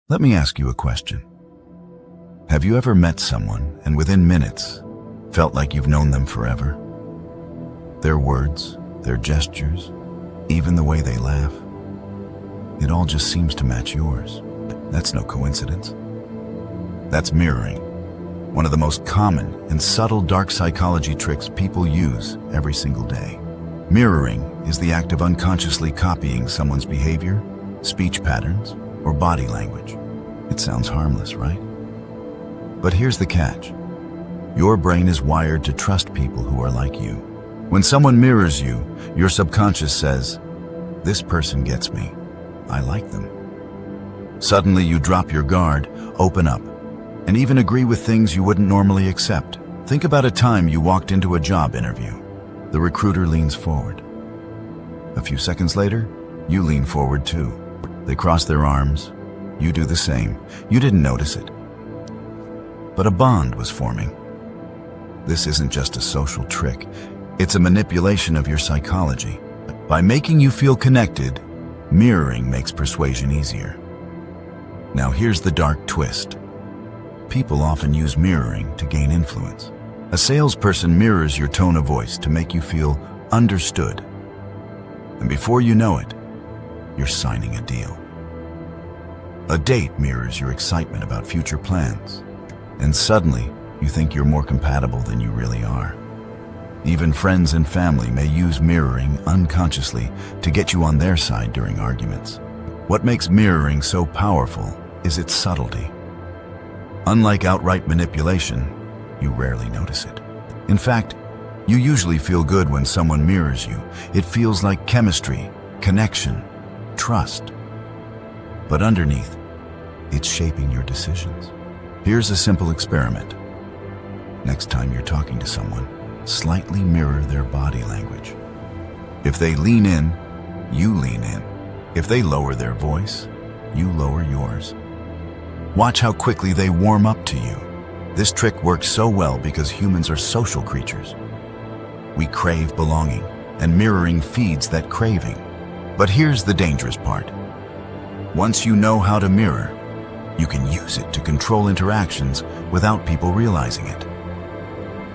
Let me ask you a question. Have you ever met someone and within minutes felt like you've known them forever? Their words, their gestures, even the way they laugh, it all just seems to match yours. That's no coincidence. That's mirroring, one of the most common and subtle dark psychology tricks people use every single day. Mirroring is the act of unconsciously copying someone's behavior, speech patterns, or body language. It sounds harmless, right? But here's the catch. Your brain is wired to trust people who are like you. When someone mirrors you, your subconscious says, "This person gets me. I like them." Suddenly you drop your guard, open up, and even agree with things you wouldn't normally accept. Think about a time you walked into a job interview. The recruiter leans forward. A few seconds later, you lean forward too. They cross their arms. You do the same. You didn't notice it. But a bond was forming. This isn't just a social trick. It's a manipulation of your psychology. By making you feel connected, mirroring makes persuasion easier. Now here's the dark twist. People often use mirroring to gain influence. A salesperson mirrors your tone of voice to make you feel understood. And before you know it, you're signing a deal. A date mirrors your excitement about future plans. And suddenly, you think you're more compatible than you really are. Even friends and family may use mirroring unconsciously to get you on their side during arguments. What makes mirroring so powerful is its subtlety. Unlike outright manipulation, you rarely notice it. In fact, you usually feel good when someone mirrors you. It feels like chemistry, connection, trust. But underneath, it's shaping your decisions. Here's a simple experiment. Next time you're talking to someone, slightly mirror their body language. If they lean in, you lean in. If they lower their voice, you lower yours. Watch how quickly they warm up to you. This trick works so well because humans are social creatures. We crave belonging, and mirroring feeds that craving. But here's the dangerous part. Once you know how to mirror, you can use it to control interactions without people realizing it.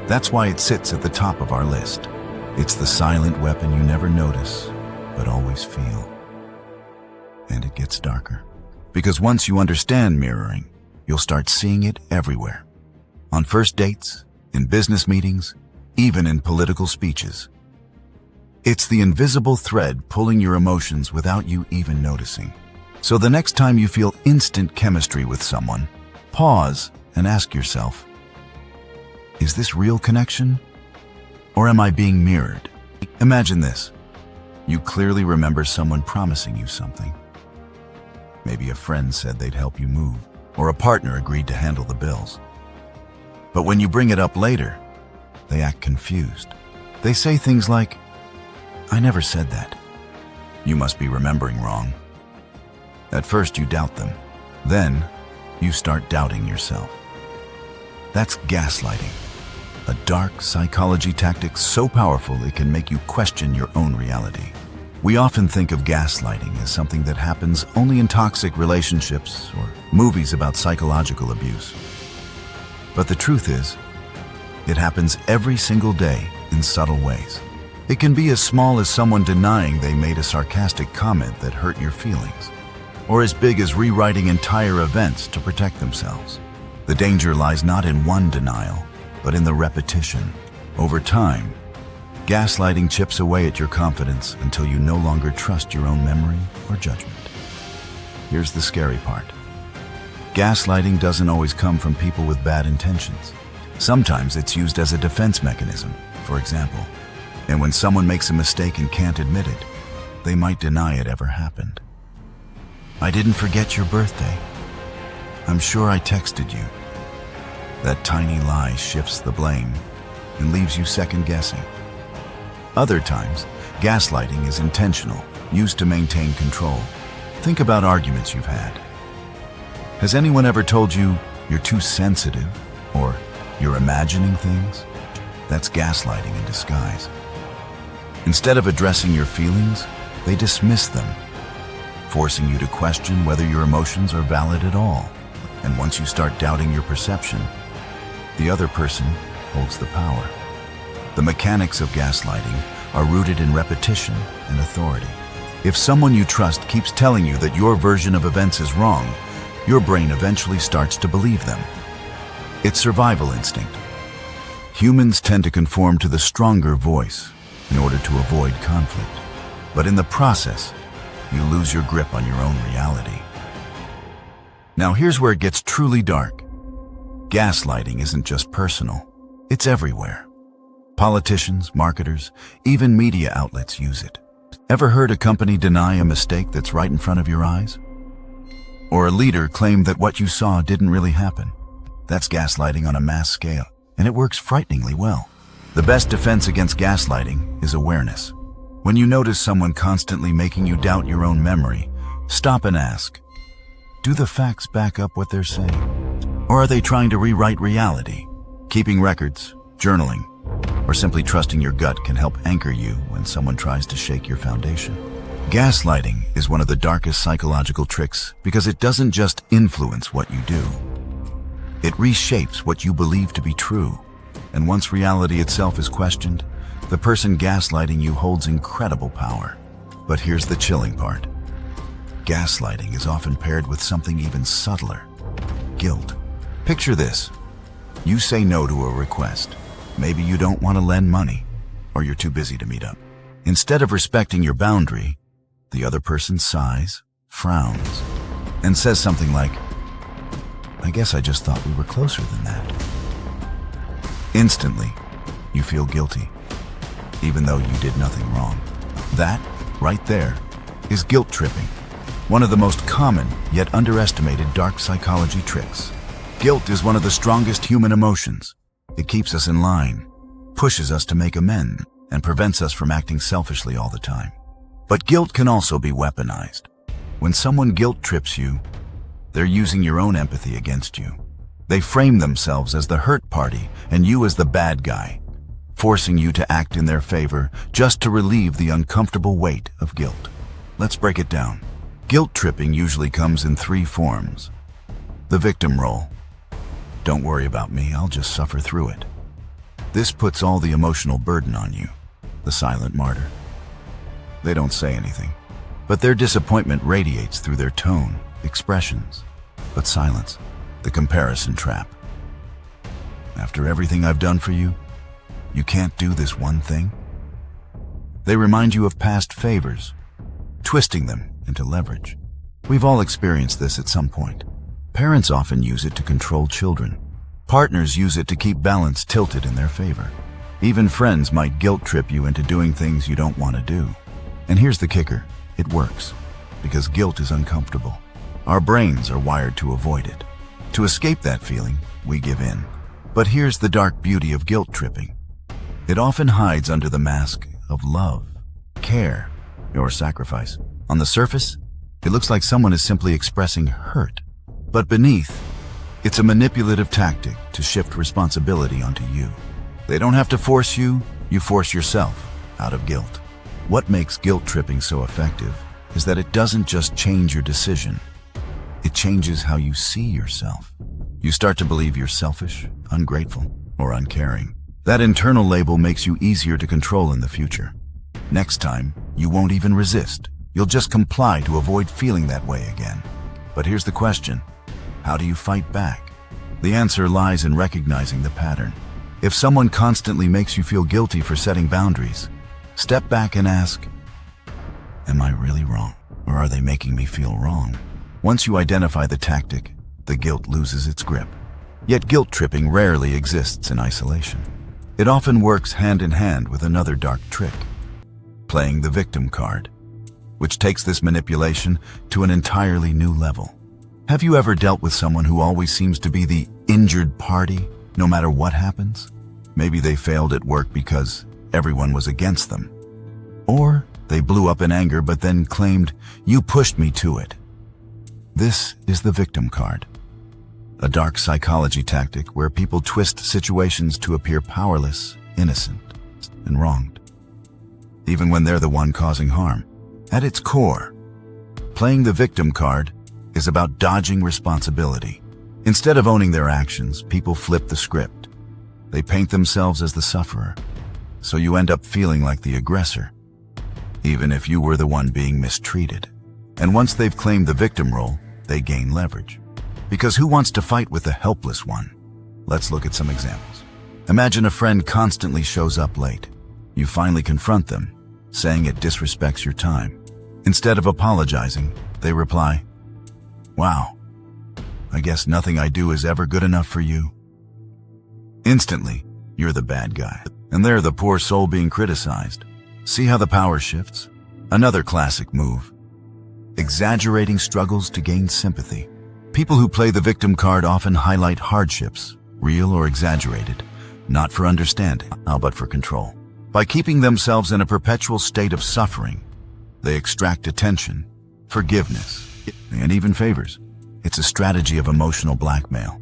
That's why it sits at the top of our list. It's the silent weapon you never notice, but always feel. And it gets darker. Because once you understand mirroring, you'll start seeing it everywhere. On first dates, in business meetings, even in political speeches. It's the invisible thread pulling your emotions without you even noticing. So the next time you feel instant chemistry with someone, pause and ask yourself, is this real connection? Or am I being mirrored? Imagine this. You clearly remember someone promising you something. Maybe a friend said they'd help you move, or a partner agreed to handle the bills. But when you bring it up later, they act confused. They say things like, "I never said that." You must be remembering wrong. At first you doubt them. Then you start doubting yourself. That's gaslighting, a dark psychology tactic so powerful it can make you question your own reality. We often think of gaslighting as something that happens only in toxic relationships or movies about psychological abuse. But the truth is, it happens every single day in subtle ways. It can be as small as someone denying they made a sarcastic comment that hurt your feelings, or as big as rewriting entire events to protect themselves. The danger lies not in one denial, but in the repetition. Over time, gaslighting chips away at your confidence until you no longer trust your own memory or judgment. Here's the scary part. Gaslighting doesn't always come from people with bad intentions. Sometimes it's used as a defense mechanism, for example. And when someone makes a mistake and can't admit it, they might deny it ever happened. "I didn't forget your birthday. I'm sure I texted you." That tiny lie shifts the blame and leaves you second-guessing. Other times, gaslighting is intentional, used to maintain control. Think about arguments you've had. Has anyone ever told you you're too sensitive or you're imagining things? That's gaslighting in disguise. Instead of addressing your feelings, they dismiss them. forcing you to question whether your emotions are valid at all. And once you start doubting your perception, the other person holds the power. The mechanics of gaslighting are rooted in repetition and authority. If someone you trust keeps telling you that your version of events is wrong, your brain eventually starts to believe them. It's survival instinct. Humans tend to conform to the stronger voice in order to avoid conflict. But in the process, you lose your grip on your own reality. Now here's where it gets truly dark. Gaslighting isn't just personal, it's everywhere. Politicians, marketers, even media outlets use it. Ever heard a company deny a mistake that's right in front of your eyes? Or a leader claim that what you saw didn't really happen? That's gaslighting on a mass scale, and it works frighteningly well. The best defense against gaslighting is awareness. When you notice someone constantly making you doubt your own memory, stop and ask, do the facts back up what they're saying? Or are they trying to rewrite reality? Keeping records, journaling, or simply trusting your gut can help anchor you when someone tries to shake your foundation. Gaslighting is one of the darkest psychological tricks because it doesn't just influence what you do. It reshapes what you believe to be true. And once reality itself is questioned, the person gaslighting you holds incredible power. But here's the chilling part. Gaslighting is often paired with something even subtler: guilt. Picture this. You say no to a request. Maybe you don't want to lend money, or you're too busy to meet up. Instead of respecting your boundary, the other person sighs, frowns, and says something like, I guess I just thought we were closer than that. Instantly, you feel guilty, even though you did nothing wrong. That, right there, is guilt tripping, one of the most common yet underestimated dark psychology tricks. Guilt is one of the strongest human emotions. It keeps us in line, pushes us to make amends, and prevents us from acting selfishly all the time. But guilt can also be weaponized. When someone guilt trips you, they're using your own empathy against you. They frame themselves as the hurt party and you as the bad guy, forcing you to act in their favor just to relieve the uncomfortable weight of guilt. Let's break it down. Guilt tripping usually comes in three forms. The victim role. Don't worry about me, I'll just suffer through it. This puts all the emotional burden on you, the silent martyr. They don't say anything, but their disappointment radiates through their tone, expressions, but silence. The comparison trap. After everything I've done for you, you can't do this one thing? They remind you of past favors, twisting them into leverage. We've all experienced this at some point. Parents often use it to control children. Partners use it to keep balance tilted in their favor. Even friends might guilt trip you into doing things you don't want to do. And here's the kicker, it works, because guilt is uncomfortable. Our brains are wired to avoid it. To escape that feeling, we give in. But here's the dark beauty of guilt tripping. It often hides under the mask of love, care, or sacrifice. On the surface, it looks like someone is simply expressing hurt. But beneath, it's a manipulative tactic to shift responsibility onto you. They don't have to force you, you force yourself out of guilt. What makes guilt tripping so effective is that it doesn't just change your decision. It changes how you see yourself. You start to believe you're selfish, ungrateful, or uncaring. That internal label makes you easier to control in the future. Next time, you won't even resist. You'll just comply to avoid feeling that way again. But here's the question. How do you fight back? The answer lies in recognizing the pattern. If someone constantly makes you feel guilty for setting boundaries, step back and ask, am I really wrong? Or are they making me feel wrong? Once you identify the tactic, the guilt loses its grip. Yet guilt tripping rarely exists in isolation. It often works hand in hand with another dark trick, playing the victim card, which takes this manipulation to an entirely new level. Have you ever dealt with someone who always seems to be the injured party, no matter what happens? Maybe they failed at work because everyone was against them. Or they blew up in anger but then claimed, you pushed me to it. This is the victim card, a dark psychology tactic where people twist situations to appear powerless, innocent, and wronged, even when they're the one causing harm. At its core, Playing the victim card is about dodging responsibility. Instead of owning their actions, people flip the script. They paint themselves as the sufferer, so you end up feeling like the aggressor, even if you were the one being mistreated. And once they've claimed the victim role, they gain leverage. Because who wants to fight with the helpless one? Let's look at some examples. Imagine a friend constantly shows up late. You finally confront them, saying it disrespects your time. Instead of apologizing, they reply, "Wow, I guess nothing I do is ever good enough for you." Instantly, you're the bad guy, and they're the poor soul being criticized. See how the power shifts? Another classic move: exaggerating struggles to gain sympathy. People who play the victim card often highlight hardships, real or exaggerated, not for understanding, but for control. By keeping themselves in a perpetual state of suffering, they extract attention, forgiveness, and even favors. It's a strategy of emotional blackmail.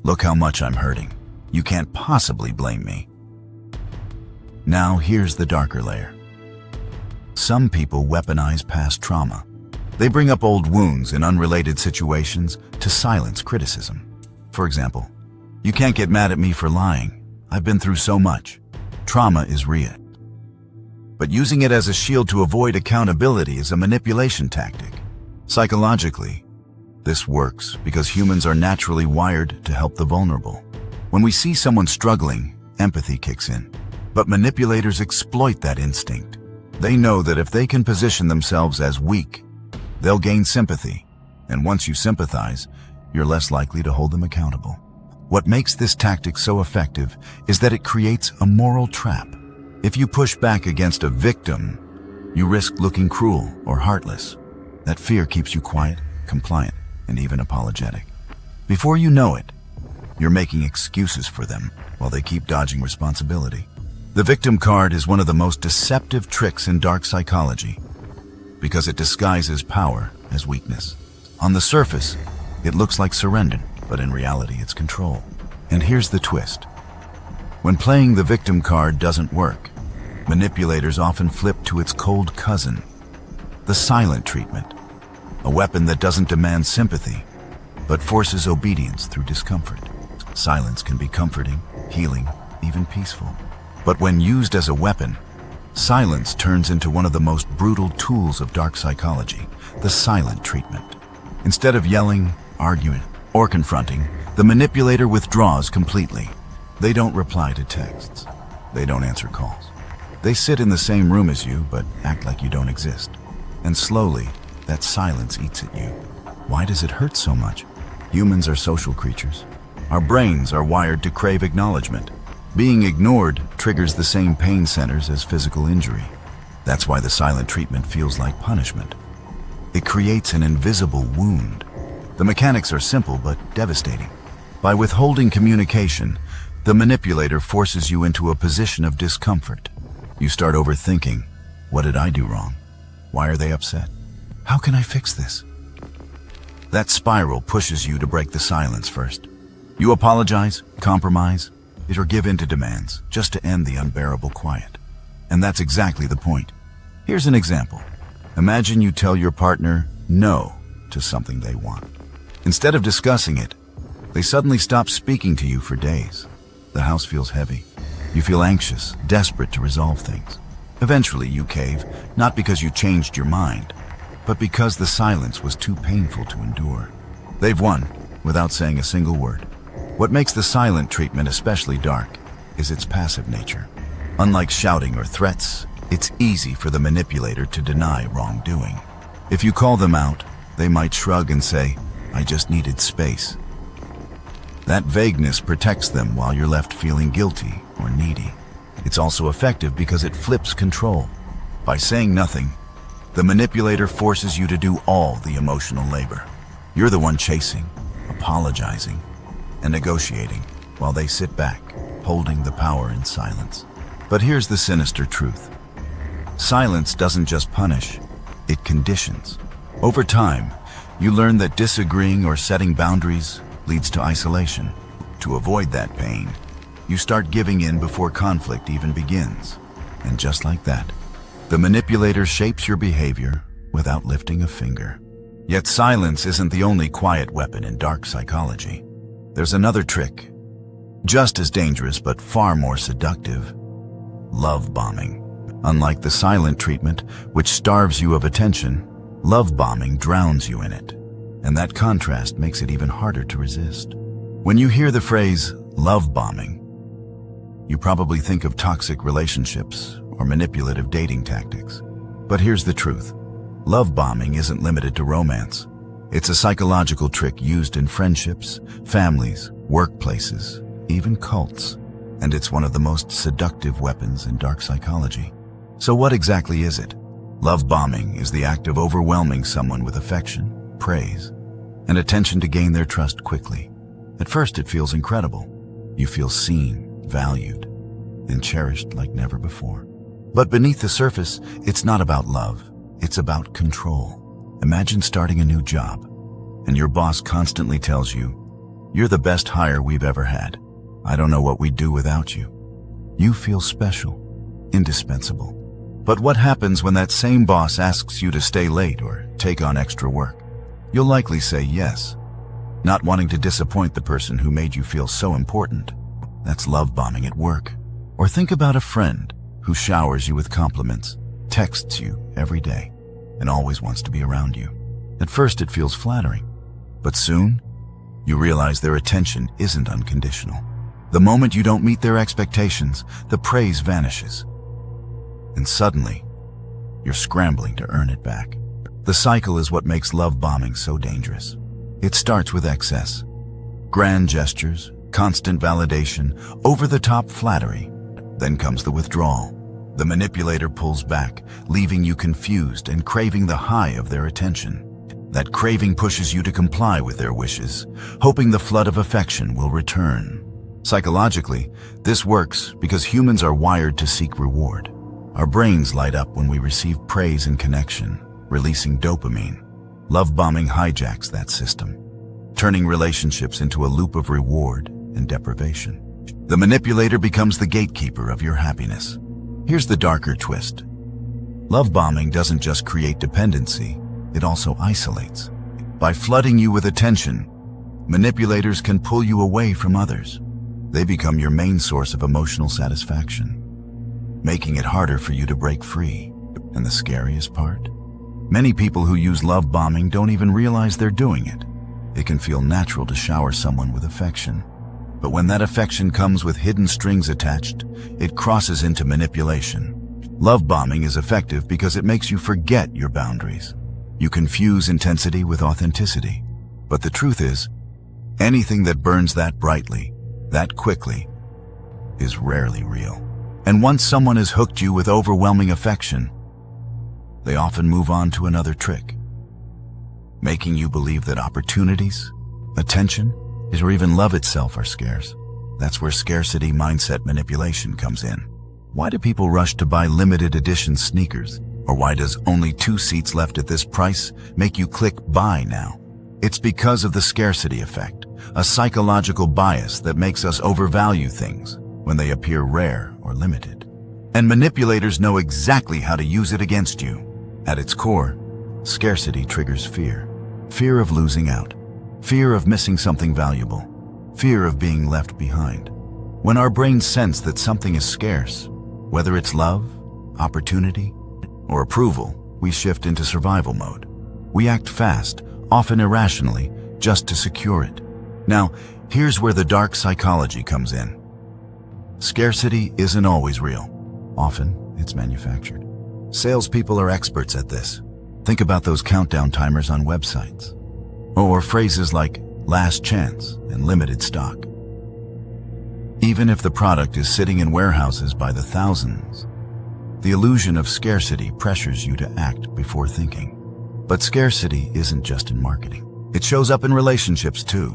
Look how much I'm hurting. You can't possibly blame me. Now here's the darker layer. Some people weaponize past trauma. They bring up old wounds in unrelated situations to silence criticism. For example, "You can't get mad at me for lying. I've been through so much." Trauma is real. But using it as a shield to avoid accountability is a manipulation tactic. Psychologically, this works because humans are naturally wired to help the vulnerable. When we see someone struggling, empathy kicks in. But manipulators exploit that instinct. They know that if they can position themselves as weak, they'll gain sympathy. And once you sympathize, you're less likely to hold them accountable. What makes this tactic so effective is that it creates a moral trap. If you push back against a victim, you risk looking cruel or heartless. That fear keeps you quiet, compliant, and even apologetic. Before you know it, you're making excuses for them while they keep dodging responsibility. The victim card is one of the most deceptive tricks in dark psychology because it disguises power as weakness. On the surface, it looks like surrender, but in reality, it's control. And here's the twist. When playing the victim card doesn't work, manipulators often flip to its cold cousin, the silent treatment, a weapon that doesn't demand sympathy, but forces obedience through discomfort. Silence can be comforting, healing, even peaceful. But when used as a weapon, silence turns into one of the most brutal tools of dark psychology, the silent treatment. Instead of yelling, arguing, or confronting, the manipulator withdraws completely. They don't reply to texts. They don't answer calls. They sit in the same room as you, but act like you don't exist. And slowly, that silence eats at you. Why does it hurt so much? Humans are social creatures. Our brains are wired to crave acknowledgement. Being ignored triggers the same pain centers as physical injury. That's why the silent treatment feels like punishment. It creates an invisible wound. The mechanics are simple but devastating. By withholding communication, the manipulator forces you into a position of discomfort. You start overthinking, what did I do wrong? Why are they upset? How can I fix this? That spiral pushes you to break the silence first. You apologize, compromise, or give in to demands just to end the unbearable quiet. And that's exactly the point. Here's an example. Imagine you tell your partner no to something they want. Instead of discussing it, they suddenly stop speaking to you for days. The house feels heavy. You feel anxious, desperate to resolve things. Eventually you cave, not because you changed your mind, but because the silence was too painful to endure. They've won without saying a single word. What makes the silent treatment especially dark is its passive nature. Unlike shouting or threats, it's easy for the manipulator to deny wrongdoing. If you call them out, they might shrug and say, "I just needed space." That vagueness protects them while you're left feeling guilty or needy. It's also effective because it flips control. By saying nothing, the manipulator forces you to do all the emotional labor. You're the one chasing, apologizing, and negotiating, while they sit back, holding the power in silence. But here's the sinister truth. Silence doesn't just punish, it conditions. Over time, you learn that disagreeing or setting boundaries leads to isolation. To avoid that pain, you start giving in before conflict even begins. And just like that, the manipulator shapes your behavior, without lifting a finger. Yet silence isn't the only quiet weapon in dark psychology. There's another trick, just as dangerous but far more seductive: love bombing. Unlike the silent treatment, which starves you of attention, love bombing drowns you in it. And that contrast makes it even harder to resist. When you hear the phrase love bombing, you probably think of toxic relationships or manipulative dating tactics. But here's the truth. Love bombing isn't limited to romance. It's a psychological trick used in friendships, families, workplaces, even cults. And it's one of the most seductive weapons in dark psychology. So what exactly is it? Love bombing is the act of overwhelming someone with affection, praise, and attention to gain their trust quickly. At first, it feels incredible. You feel seen, valued, and cherished like never before. But beneath the surface, it's not about love. It's about control. Imagine starting a new job, and your boss constantly tells you, "You're the best hire we've ever had. I don't know what we'd do without you." You feel special, indispensable. But what happens when that same boss asks you to stay late or take on extra work? You'll likely say yes, not wanting to disappoint the person who made you feel so important. That's love bombing at work. Or think about a friend who showers you with compliments, texts you every day, and always wants to be around you. At first it feels flattering, but soon you realize their attention isn't unconditional. The moment you don't meet their expectations, the praise vanishes. And suddenly, you're scrambling to earn it back. The cycle is what makes love bombing so dangerous. It starts with excess. Grand gestures, constant validation, over-the-top flattery. Then comes the withdrawal. The manipulator pulls back, leaving you confused and craving the high of their attention. That craving pushes you to comply with their wishes, hoping the flood of affection will return. Psychologically, this works because humans are wired to seek reward. Our brains light up when we receive praise and connection, releasing dopamine. Love bombing hijacks that system, turning relationships into a loop of reward and deprivation. The manipulator becomes the gatekeeper of your happiness. Here's the darker twist. Love bombing doesn't just create dependency, it also isolates. By flooding you with attention, manipulators can pull you away from others. They become your main source of emotional satisfaction, making it harder for you to break free. And the scariest part? Many people who use love bombing don't even realize they're doing it. It can feel natural to shower someone with affection. But when that affection comes with hidden strings attached, it crosses into manipulation. Love bombing is effective because it makes you forget your boundaries. You confuse intensity with authenticity. But the truth is, anything that burns that brightly, that quickly, is rarely real. And once someone has hooked you with overwhelming affection, they often move on to another trick, making you believe that opportunities, attention, or even love itself are scarce. That's where scarcity mindset manipulation comes in. Why do people rush to buy limited edition sneakers? Or why does "only 2 seats left at this price" make you click buy now? It's because of the scarcity effect, a psychological bias that makes us overvalue things when they appear rare or limited. And manipulators know exactly how to use it against you. At its core, scarcity triggers fear. Fear of losing out. Fear of missing something valuable. Fear of being left behind. When our brains sense that something is scarce, whether it's love, opportunity, or approval, we shift into survival mode. We act fast, often irrationally, just to secure it. Now, here's where the dark psychology comes in. Scarcity isn't always real. Often, it's manufactured. Salespeople are experts at this. Think about those countdown timers on websites. Or phrases like "last chance" and "limited stock." Even if the product is sitting in warehouses by the thousands, the illusion of scarcity pressures you to act before thinking. But scarcity isn't just in marketing. It shows up in relationships too.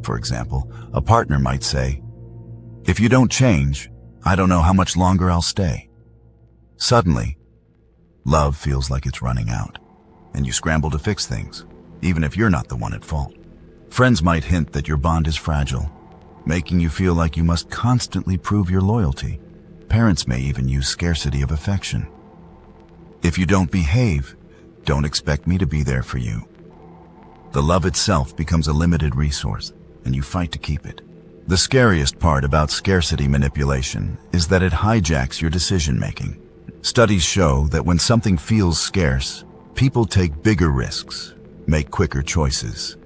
For example, a partner might say, "If you don't change, I don't know how much longer I'll stay." Suddenly, love feels like it's running out, and you scramble to fix things, even if you're not the one at fault. Friends might hint that your bond is fragile, making you feel like you must constantly prove your loyalty. Parents may even use scarcity of affection. If you don't behave, Don't expect me to be there for you. The love itself becomes a limited resource, and you fight to keep it. The scariest part about scarcity manipulation is that it hijacks your decision-making. Studies show that when something feels scarce, people take bigger risks, make quicker choices,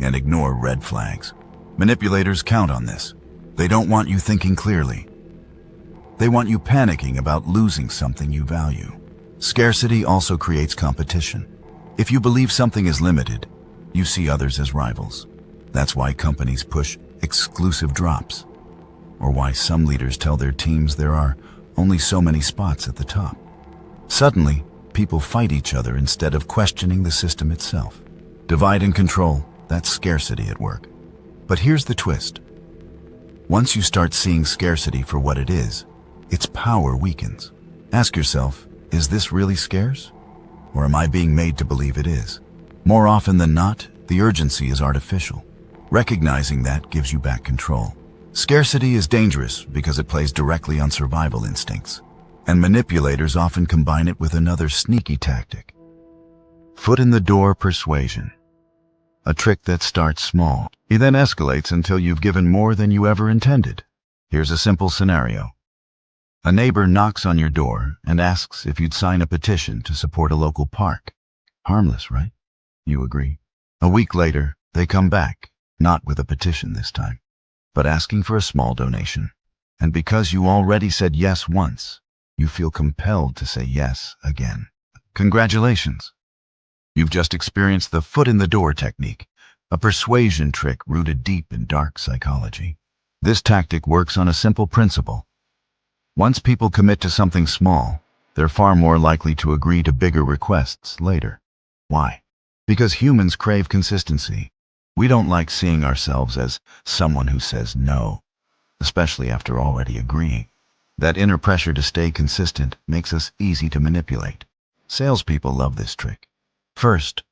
and ignore red flags. Manipulators count on this. They don't want you thinking clearly. They want you panicking about losing something you value. Scarcity also creates competition. If you believe something is limited, you see others as rivals. That's why companies push exclusive drops, or why some leaders tell their teams there are only so many spots at the top. Suddenly, people fight each other instead of questioning the system itself. Divide and control, that's scarcity at work. But here's the twist. Once you start seeing scarcity for what it is, its power weakens. Ask yourself, is this really scarce? Or am I being made to believe it is? More often than not, the urgency is artificial. Recognizing that gives you back control. Scarcity is dangerous because it plays directly on survival instincts, and manipulators often combine it with another sneaky tactic: foot in the door persuasion. A trick that starts small. It then escalates until you've given more than you ever intended. Here's a simple scenario. A neighbor knocks on your door and asks if you'd sign a petition to support a local park. Harmless, right? You agree. A week later, they come back, not with a petition this time, but asking for a small donation. And because you already said yes once, you feel compelled to say yes again. Congratulations! You've just experienced the foot in the door technique, a persuasion trick rooted deep in dark psychology. This tactic works on a simple principle. Once people commit to something small, they're far more likely to agree to bigger requests later. Why? Because humans crave consistency. We don't like seeing ourselves as someone who says no, especially after already agreeing. That inner pressure to stay consistent makes us easy to manipulate. Salespeople love this trick. First,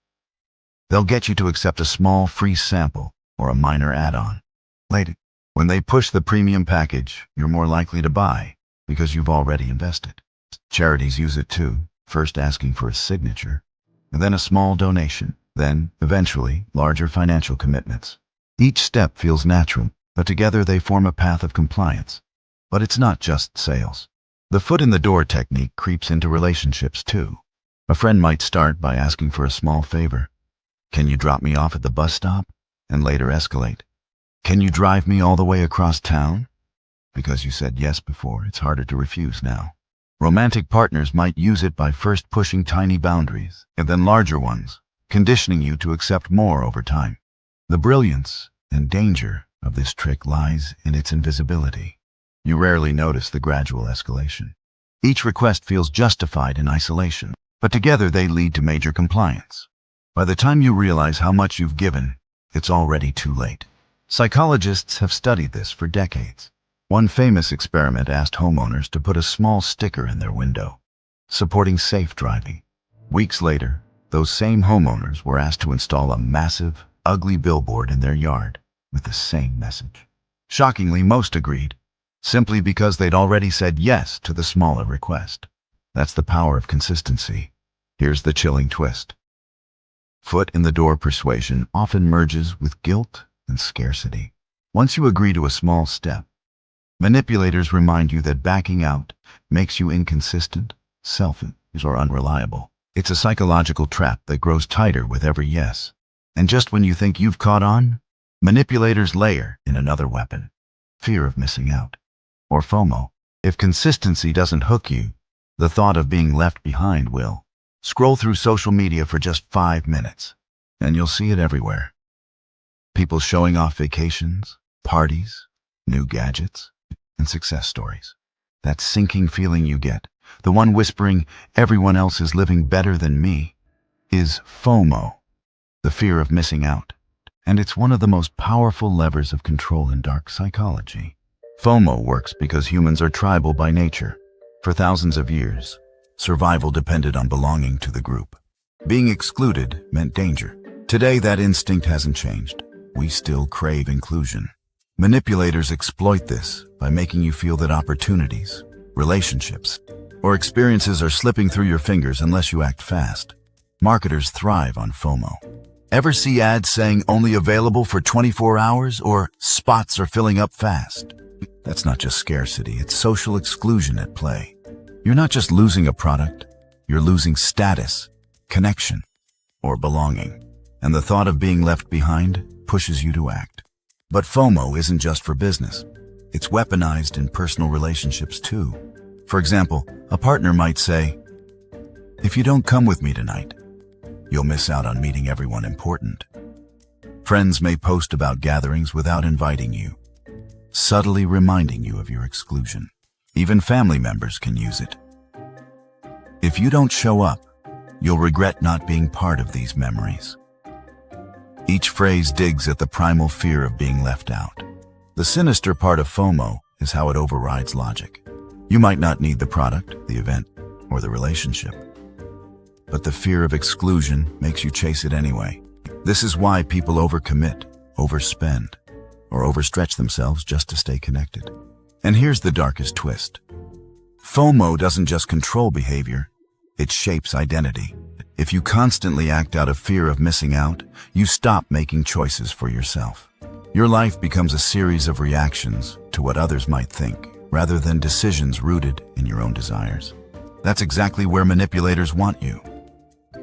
they'll get you to accept a small free sample or a minor add-on. Later, when they push the premium package, you're more likely to buy because you've already invested. Charities use it too, first asking for a signature, and then a small donation, then, eventually, larger financial commitments. Each step feels natural, but together they form a path of compliance. But it's not just sales. The foot in the door technique creeps into relationships too. A friend might start by asking for a small favor. Can you drop me off at the bus stop? And later escalate. Can you drive me all the way across town? Because you said yes before, it's harder to refuse now. Romantic partners might use it by first pushing tiny boundaries, and then larger ones, conditioning you to accept more over time. The brilliance and danger of this trick lies in its invisibility. You rarely notice the gradual escalation. Each request feels justified in isolation, but together they lead to major compliance. By the time you realize how much you've given, it's already too late. Psychologists have studied this for decades. One famous experiment asked homeowners to put a small sticker in their window, supporting safe driving. Weeks later, those same homeowners were asked to install a massive, ugly billboard in their yard with the same message. Shockingly, most agreed, simply because they'd already said yes to the smaller request. That's the power of consistency. Here's the chilling twist. Foot in the door persuasion often merges with guilt and scarcity. Once you agree to a small step, manipulators remind you that backing out makes you inconsistent, selfish, or unreliable. It's a psychological trap that grows tighter with every yes. And just when you think you've caught on, manipulators layer in another weapon: fear of missing out, or FOMO. If consistency doesn't hook you, the thought of being left behind will. Scroll through social media for just 5 minutes, and you'll see it everywhere. People showing off vacations, parties, new gadgets, and success stories. That sinking feeling you get, the one whispering, "Everyone else is living better than me," is FOMO, the fear of missing out. And it's one of the most powerful levers of control in dark psychology. FOMO works because humans are tribal by nature. For thousands of years, survival depended on belonging to the group. Being excluded meant danger. Today, that instinct hasn't changed. We still crave inclusion. Manipulators exploit this by making you feel that opportunities, relationships, or experiences are slipping through your fingers unless you act fast. Marketers thrive on FOMO. Ever see ads saying only available for 24 hours or spots are filling up fast? That's not just scarcity, it's social exclusion at play. You're not just losing a product, you're losing status, connection, or belonging. And the thought of being left behind pushes you to act. But FOMO isn't just for business. It's weaponized in personal relationships too. For example, a partner might say, "If you don't come with me tonight, you'll miss out on meeting everyone important." Friends may post about gatherings without inviting you, subtly reminding you of your exclusion. Even family members can use it. "If you don't show up, you'll regret not being part of these memories." Each phrase digs at the primal fear of being left out. The sinister part of FOMO is how it overrides logic. You might not need the product, the event, or the relationship, but the fear of exclusion makes you chase it anyway. This is why people overcommit, overspend, or overstretch themselves just to stay connected. And here's the darkest twist. FOMO doesn't just control behavior, it shapes identity. If you constantly act out of fear of missing out, you stop making choices for yourself. Your life becomes a series of reactions to what others might think, rather than decisions rooted in your own desires. That's exactly where manipulators want you.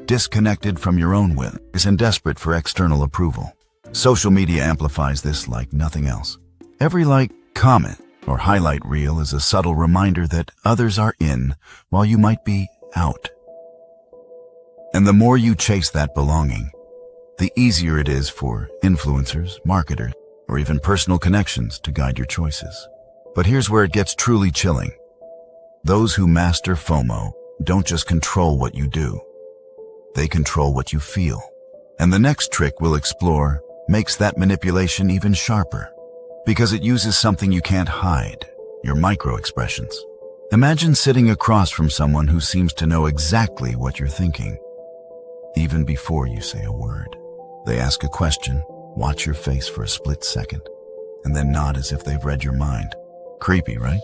Disconnected from your own will and desperate for external approval. Social media amplifies this like nothing else. Every like, comment, or highlight reel is a subtle reminder that others are in while you might be out. And the more you chase that belonging, the easier it is for influencers, marketers, or even personal connections to guide your choices. But here's where it gets truly chilling. Those who master FOMO don't just control what you do, they control what you feel. And the next trick we'll explore makes that manipulation even sharper, because it uses something you can't hide, your micro-expressions. Imagine sitting across from someone who seems to know exactly what you're thinking, even before you say a word. They ask a question, watch your face for a split second, and then nod as if they've read your mind. Creepy, right?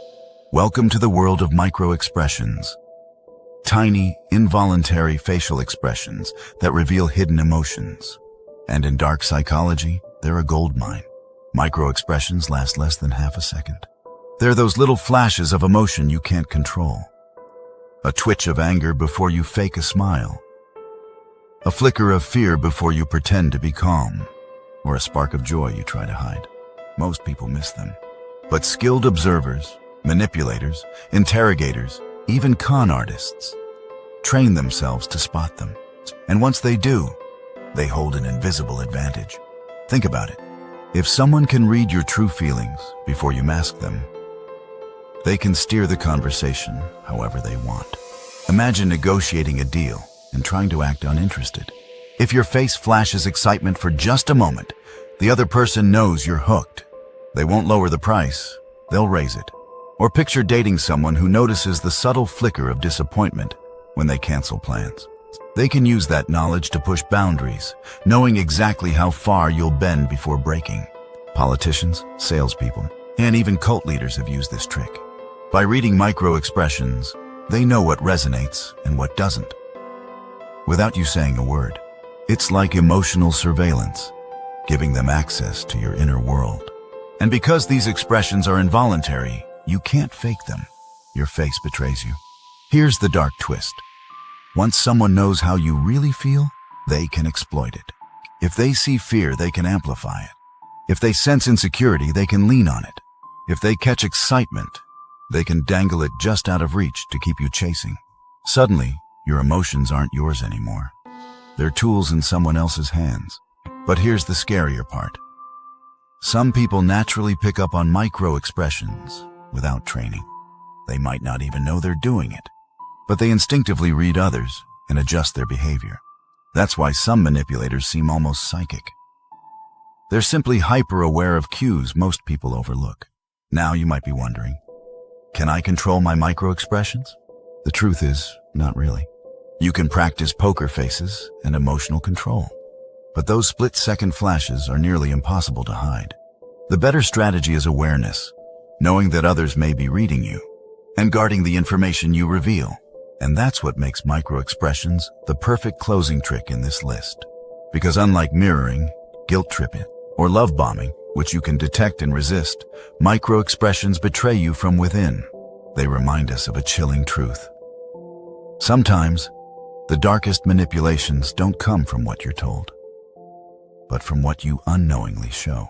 Welcome to the world of micro-expressions. Tiny, involuntary facial expressions that reveal hidden emotions. And in dark psychology, they're a goldmine. Micro-expressions last less than half a second. They're those little flashes of emotion you can't control. A twitch of anger before you fake a smile. A flicker of fear before you pretend to be calm. Or a spark of joy you try to hide. Most people miss them. But skilled observers, manipulators, interrogators, even con artists, train themselves to spot them. And once they do, they hold an invisible advantage. Think about it. If someone can read your true feelings before you mask them, they can steer the conversation however they want. Imagine negotiating a deal and trying to act uninterested. If your face flashes excitement for just a moment, the other person knows you're hooked. They won't lower the price, they'll raise it. Or picture dating someone who notices the subtle flicker of disappointment when they cancel plans. They can use that knowledge to push boundaries, knowing exactly how far you'll bend before breaking. Politicians, salespeople, and even cult leaders have used this trick. By reading micro-expressions, they know what resonates and what doesn't, without you saying a word. It's like emotional surveillance, giving them access to your inner world. And because these expressions are involuntary, you can't fake them. Your face betrays you. Here's the dark twist. Once someone knows how you really feel, they can exploit it. If they see fear, they can amplify it. If they sense insecurity, they can lean on it. If they catch excitement, they can dangle it just out of reach to keep you chasing. Suddenly, your emotions aren't yours anymore. They're tools in someone else's hands. But here's the scarier part. Some people naturally pick up on micro-expressions without training. They might not even know they're doing it, but they instinctively read others and adjust their behavior. That's why some manipulators seem almost psychic. They're simply hyper-aware of cues most people overlook. Now you might be wondering, can I control my micro-expressions? The truth is, not really. You can practice poker faces and emotional control, but those split-second flashes are nearly impossible to hide. The better strategy is awareness, knowing that others may be reading you, and guarding the information you reveal. And that's what makes microexpressions the perfect closing trick in this list. Because unlike mirroring, guilt tripping, or love bombing, which you can detect and resist, microexpressions betray you from within. They remind us of a chilling truth. Sometimes, the darkest manipulations don't come from what you're told, but from what you unknowingly show.